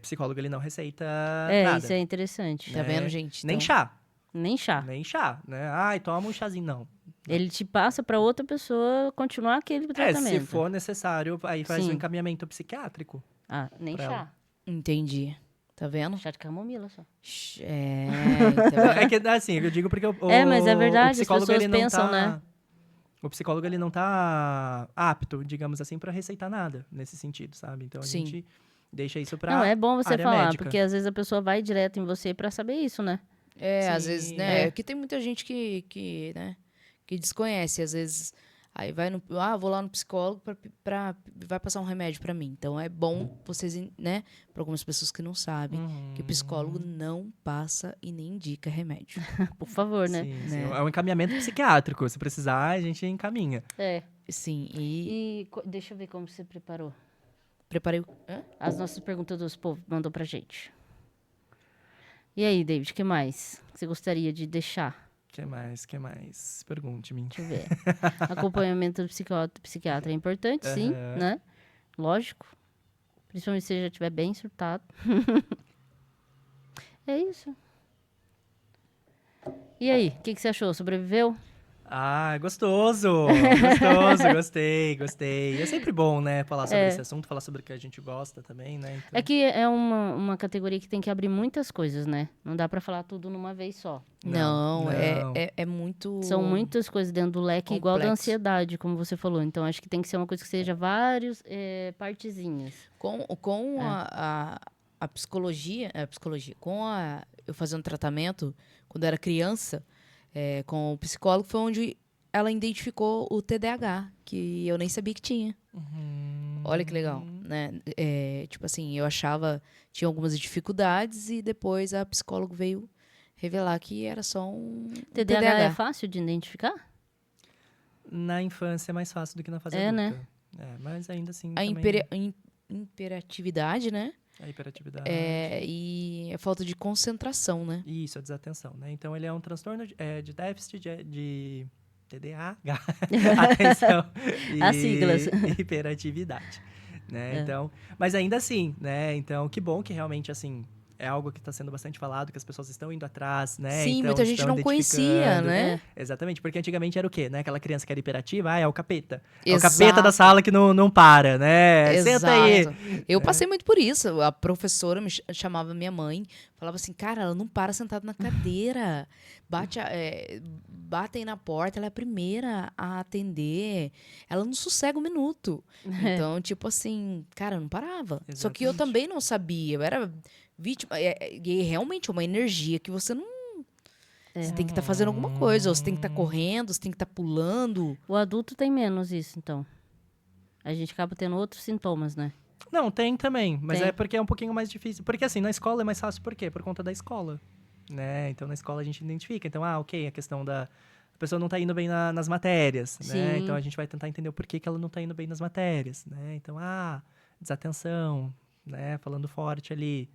psicólogo ele não receita É, nada. isso é interessante. Tá vendo, gente? Nem Então, chá. Nem chá. Nem chá, né? Ai, toma um chazinho. Não. Ele te passa pra outra pessoa continuar aquele tratamento. Se for necessário, aí faz um Sim. encaminhamento psiquiátrico. Ah, nem pra chá. ela. Entendi. Tá vendo? Chá de camomila só. Tá É que, assim, eu digo porque Mas é verdade, o as psicólogo, pessoas ele não pensam, tá, né? O psicólogo, ele não tá apto, digamos assim, pra receitar nada nesse sentido, sabe? Então, a Sim. gente deixa isso pra Não, é bom você área falar, médica. porque às vezes a pessoa vai direto em você pra saber isso, né? às Sim. vezes, né? É. É que tem muita gente né, que desconhece. Às vezes, aí vai no... vou lá no psicólogo vai passar um remédio pra mim. Então, é bom vocês, né? Pra algumas pessoas que não sabem, que o psicólogo não passa e nem indica remédio. Por favor, né? Sim, Né? sim. É um encaminhamento psiquiátrico. Se precisar, a gente encaminha. É. Sim, e E deixa eu ver como você preparou. preparei o... As nossas perguntas dos povos mandou pra gente. E aí, David, o que mais você gostaria de deixar? Que mais? Pergunte-me. Deixa eu ver. Acompanhamento do psiquiatra é importante, sim, Aham. né? Lógico. Principalmente se você já estiver bem surtado. É isso. E aí, o que você achou? Sobreviveu? Ah, gostoso! Gostei. É sempre bom, né, falar sobre esse assunto, falar sobre o que a gente gosta também, né? Então, É que é uma categoria que tem que abrir muitas coisas, né? Não dá pra falar tudo numa vez só. Não, não. é muito... São muitas coisas dentro do leque, igual da Complexo. ansiedade, como você falou. Então, acho que tem que ser uma coisa que seja vários partezinhas. Com a psicologia, eu fazendo tratamento, quando eu era criança, com o psicólogo, foi onde ela identificou o TDAH, que eu nem sabia que tinha. Olha que legal, né? Tipo assim, eu achava, tinha algumas dificuldades e depois a psicóloga veio revelar que era só um TDAH é fácil de identificar? Na infância é mais fácil do que na fase É, adulta. né? Mas ainda assim A também... hiperatividade, né? A hiperatividade. E a falta de concentração, né? Isso, a desatenção, né? Então, ele é um transtorno de déficit de TDAH. Atenção. As siglas. Hiperatividade. Né? Então, mas ainda assim, né? Então, que bom que realmente, assim, é algo que está sendo bastante falado, que as pessoas estão indo atrás, né? Sim, então, muita gente estão não conhecia, identificando. né? Exatamente, porque antigamente era o quê, né? Aquela criança que era hiperativa, é o capeta. É o Exato. capeta da sala que não para, né? Senta aí. Eu passei muito por isso. A professora chamava minha mãe, falava assim, cara, ela não para sentada na cadeira. Batem na porta, ela é a primeira a atender. Ela não sossega um minuto. Então, tipo assim, cara, eu não parava. Só que eu Exatamente. também não sabia. Eu era vítima. E realmente é uma energia que você não. Você tem que estar fazendo alguma coisa. Ou você tem que estar correndo, você tem que estar pulando. O adulto tem menos isso, então. A gente acaba tendo outros sintomas, né? Não, tem também, mas Tem. é porque é um pouquinho mais difícil. Porque assim, na escola é mais fácil por quê? Por conta da escola, né? Então, na escola a gente identifica. Então, ok, a questão da... A pessoa não tá indo bem nas matérias, né? Sim. Então, a gente vai tentar entender o porquê que ela não tá indo bem nas matérias, né? Então, desatenção, né? Falando forte ali,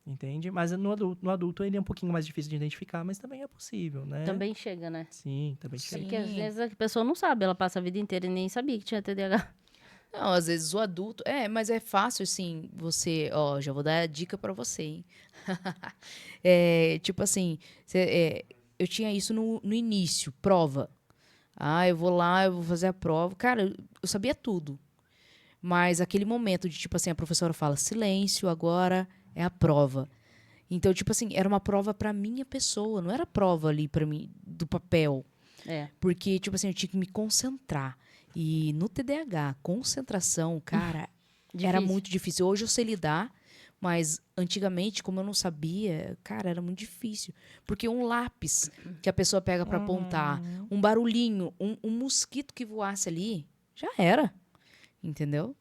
entende? Mas no adulto ele é um pouquinho mais difícil de identificar, mas também é possível, né? Também chega, né? Sim, também chega. Porque às vezes a pessoa não sabe, ela passa a vida inteira e nem sabia que tinha TDAH. Não, às vezes o adulto. Mas é fácil, assim, você. Ó, já vou dar a dica pra você, hein? Tipo assim, eu tinha isso no início, prova. Eu vou lá, eu vou fazer a prova. Cara, eu sabia tudo. Mas aquele momento de, tipo assim, a professora fala, silêncio, agora é a prova. Então, tipo assim, era uma prova pra minha pessoa, não era prova ali pra mim, do papel. É. Porque, tipo assim, eu tinha que me concentrar. E no TDAH, concentração, cara, era Difícil. muito difícil. Hoje eu sei lidar, mas antigamente, como eu não sabia, cara, era muito difícil. Porque um lápis que a pessoa pega pra apontar, um barulhinho, um mosquito que voasse ali, já era. Entendeu?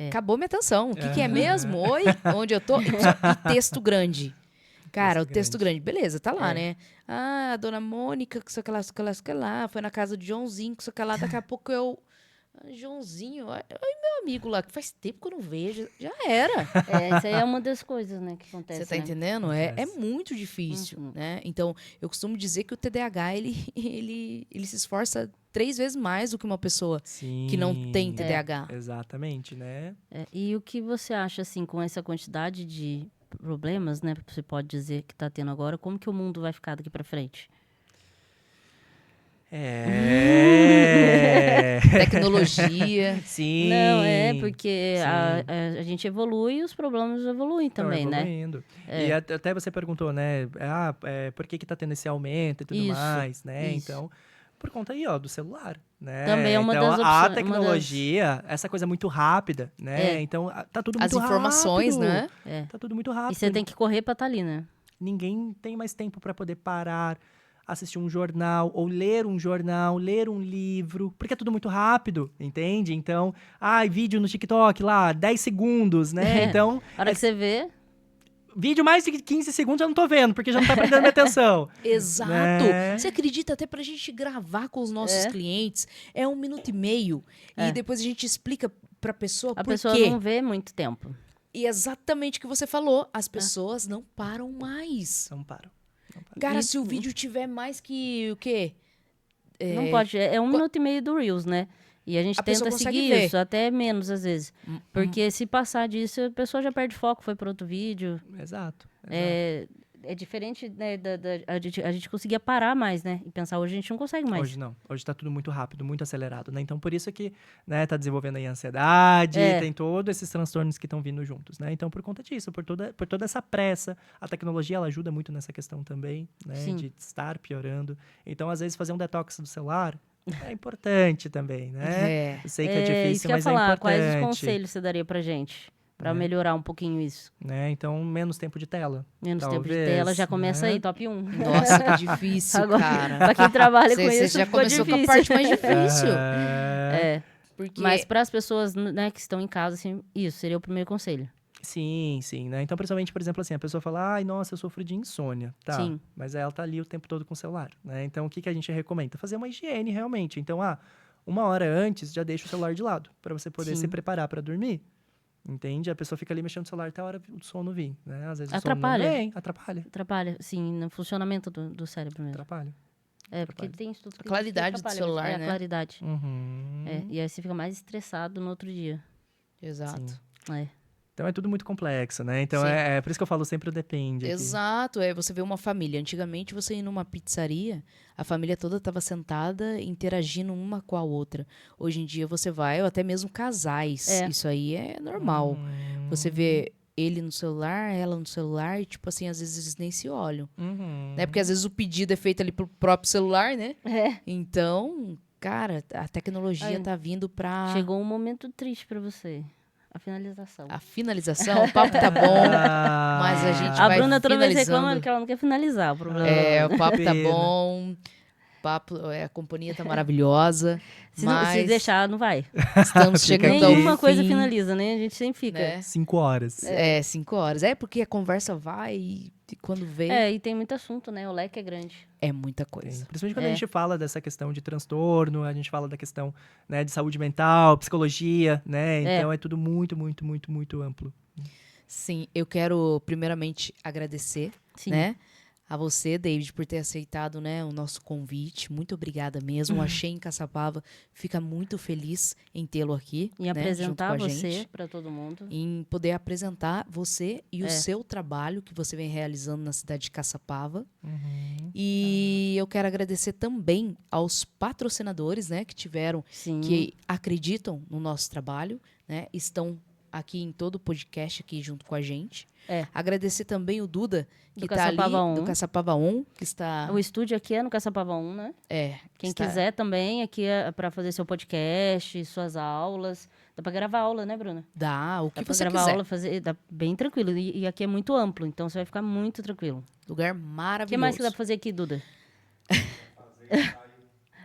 Acabou minha atenção. O que é mesmo? Oi? Onde eu tô? E texto grande. Cara, o texto grande. Beleza, tá lá, né? A dona Mônica, que sei que lá, foi na casa de Joãozinho, que sei que lá, daqui a pouco eu... Joãozinho, ai, meu amigo lá, que faz tempo que eu não vejo, já era. Isso aí é uma das coisas, né, que acontece, Você tá né? entendendo? É Acontece. muito difícil, né? Então, eu costumo dizer que o TDAH, ele se esforça 3 vezes mais do que uma pessoa que não tem TDAH. Exatamente, né? E o que você acha, assim, com essa quantidade de problemas, né, você pode dizer que tá tendo agora, como que o mundo vai ficar daqui pra frente? Tecnologia. Sim. Não, porque sim. a gente evolui e os problemas evoluem Estão também, né? evoluindo. E até você perguntou, né? Por que tá tendo esse aumento e tudo Isso, mais, né? isso. Então, por conta aí, ó, do celular, né? Também é uma então, das a opções- tecnologia, essa coisa muito rápida, né? Então, tá tudo As muito informações, rápido. né? Tá tudo muito rápido. E você tem que correr pra estar ali, né? Ninguém tem mais tempo para poder parar, assistir um jornal, ou ler um jornal, ler um livro, porque é tudo muito rápido, entende? Então, vídeo no TikTok lá, 10 segundos, né? Então, A hora que você vê, vídeo mais de 15 segundos eu não tô vendo, porque já não tá prendendo minha atenção. Exato. Né? Você acredita até pra gente gravar com os nossos clientes? É 1 minuto e meio. E depois a gente explica pra pessoa a por pessoa quê. não vê muito tempo. E exatamente o que você falou. As pessoas não param mais. Não paro. Cara, se o vídeo tiver mais que o quê? Não pode. É 1 minuto e meio do Reels, né? E a gente A pessoa tenta consegue seguir ver. isso, até menos às vezes. Porque se passar disso, a pessoa já perde foco, foi para outro vídeo. Exato. É diferente, né, a gente conseguia parar mais, né? E pensar, hoje a gente não consegue mais. Hoje não. Hoje tá tudo muito rápido, muito acelerado, né? Então, por isso que, né, tá desenvolvendo aí a ansiedade, tem todos esses transtornos que estão vindo juntos, né? Então, por conta disso, por toda essa pressa, a tecnologia, ela ajuda muito nessa questão também, né? Sim. De estar piorando. Então, às vezes, fazer um detox do celular é importante também, né? Eu sei que é isso difícil, que eu ia mas é falar, importante. quais os conselhos você daria pra gente? Pra melhorar um pouquinho isso. Né? Então, menos tempo de tela. Menos tempo de talvez, tela, já começa né? aí, top 1. Nossa, que difícil, Agora, cara. pra quem trabalha com Você isso, já ficou começou difícil. com a parte mais difícil. Porque Mas para as pessoas, né, que estão em casa, assim, isso seria o primeiro conselho. Sim, né? Então, principalmente, por exemplo, assim, a pessoa fala, nossa, eu sofro de insônia, tá? Sim. Mas ela tá ali o tempo todo com o celular, né? Então, o que a gente recomenda? Fazer uma higiene, realmente. Então, 1 hora antes, já deixa o celular de lado, para você poder se preparar para dormir. Entende? A pessoa fica ali mexendo no celular até a hora do sono vir, né? Às vezes Atrapalha. o sono não vem, atrapalha. Atrapalha, sim, no funcionamento do cérebro mesmo. Atrapalha. Porque tem estudos que A claridade do atrapalha, celular, mas né? a claridade. Uhum. E aí você fica mais estressado no outro dia. Exato. Sim. Então é tudo muito complexo, né? Então Sim. é por isso que eu falo sempre o depende. Aqui. Exato, você vê uma família. Antigamente, você ia numa pizzaria, a família toda estava sentada, interagindo uma com a outra. Hoje em dia, você vai, ou até mesmo casais. Isso aí é normal. Você vê ele no celular, ela no celular, e, tipo assim, às vezes eles nem se olham. Uhum. Né? Porque às vezes o pedido é feito ali pro próprio celular, né? É. Então, cara, a tecnologia Aí, tá vindo pra... Chegou um momento triste pra você. A finalização. A finalização, o papo tá bom, mas a gente A vai Bruna toda vez finalizando. reclama que ela não quer finalizar o problema. É, o papo tá Pena. bom, a companhia tá maravilhosa, Se, não- mas se deixar, não vai. estamos Fica chegando ao Nenhuma coisa fim, finaliza, né? A gente sempre fica. né? 5 horas. 5 horas. É porque a conversa vai e quando vê, É, e tem muito assunto, né? O leque é grande. é muita Tem. coisa. Principalmente quando a É. gente fala dessa questão de transtorno, a gente fala da questão, né, de saúde mental, psicologia, né? Então é tudo muito, muito, muito, muito amplo. Sim, eu quero primeiramente agradecer, Sim. né? A você, David, por ter aceitado, né, o nosso convite. Muito obrigada mesmo. A Shein Caçapava fica muito feliz em tê-lo aqui, Em né, apresentar junto com a você gente. pra todo mundo. Em poder apresentar você e o É. seu trabalho que você vem realizando na cidade de Caçapava. Uhum. E eu quero agradecer também aos patrocinadores, né, que tiveram, Sim. que acreditam no nosso trabalho, né, estão aqui em todo o podcast aqui junto com a gente. É. Agradecer também o Duda, que Do está ali, Caçapava 1. do Caçapava 1, que está... O estúdio aqui é no Caçapava 1, né? Quem está- quiser também, aqui é pra fazer seu podcast, suas aulas. Dá pra gravar aula, né, Bruna? Dá, o Dá que pra você gravar quiser. aula, fazer, dá bem tranquilo. E aqui é muito amplo, então você vai ficar muito tranquilo. Lugar O maravilhoso. que mais que dá pra fazer aqui, Duda?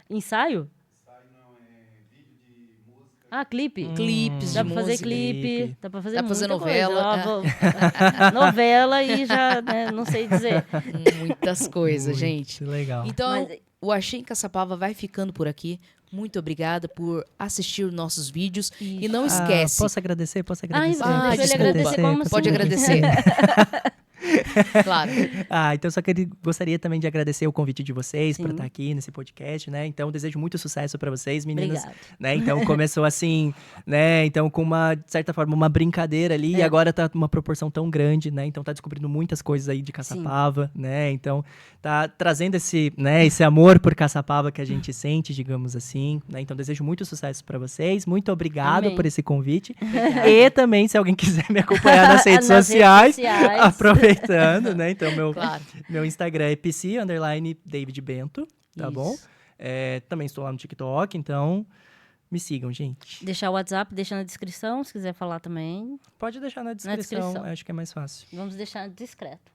Ensaio? Ah, clipe. Clipes Dá de pra fazer música. clipe, dá pra fazer Dá pra fazer muita novela. coisa. Novela e já, né, não sei dizer. Muitas coisas, Muito gente. legal. Então, Mas- o Achei em Caçapava vai ficando por aqui. Muito obrigada por assistir os nossos vídeos. E não esquece. Posso agradecer? Posso Ai, agradecer? Ah, deixa ele desculpa. agradecer como assim? Pode agradecer. Claro. Então só gostaria também de agradecer o convite de vocês para Sim. estar aqui nesse podcast, né? Então desejo muito sucesso para vocês, meninas. Obrigada. Né? Então começou assim, né? Então com uma, de certa forma, uma brincadeira ali e agora tá uma proporção tão grande, né? Então tá descobrindo muitas coisas aí de Caçapava, né? Então tá trazendo esse, né, esse amor por Caçapava que a gente sente, digamos assim, né? Então desejo muito sucesso para vocês. Muito obrigado Amém. por esse convite. E também se alguém quiser me acompanhar nas redes Nas redes sociais, sociais. aproveitando, né? Então Claro. meu Instagram é pc_David Bento, tá Isso. bom? Também estou lá no TikTok, então me sigam, gente. Deixar o WhatsApp, deixa na descrição, se quiser falar também. Pode deixar na descrição, descrição. acho que é mais fácil. Vamos deixar discreto.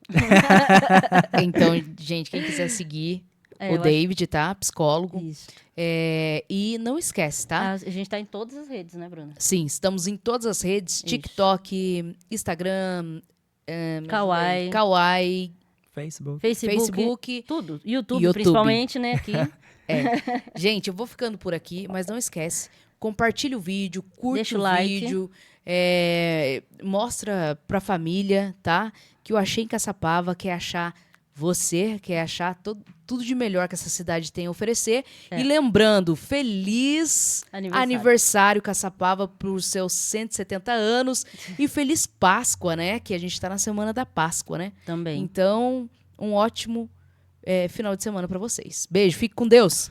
Então, gente, quem quiser seguir É, o eu David, tá? Psicólogo. Isso. E não esquece, tá? A gente tá em todas as redes, né, Bruna? Sim, estamos em todas as redes. Isso. TikTok, Instagram, Kawaii, Kawaii, Facebook. Facebook, tudo. YouTube, YouTube. principalmente, né, aqui. Gente, eu vou ficando por aqui, mas não esquece. Compartilha o vídeo, curte Deixa o o like. vídeo, mostra pra família, tá? Que eu achei em Caçapava, quer achar você, quer achar tudo de melhor que essa cidade tem a oferecer. E lembrando, feliz aniversário Caçapava por seus 170 anos e feliz Páscoa, né? Que a gente tá na semana da Páscoa, né? Também. Então, um ótimo final de semana pra vocês. Beijo, fique com Deus!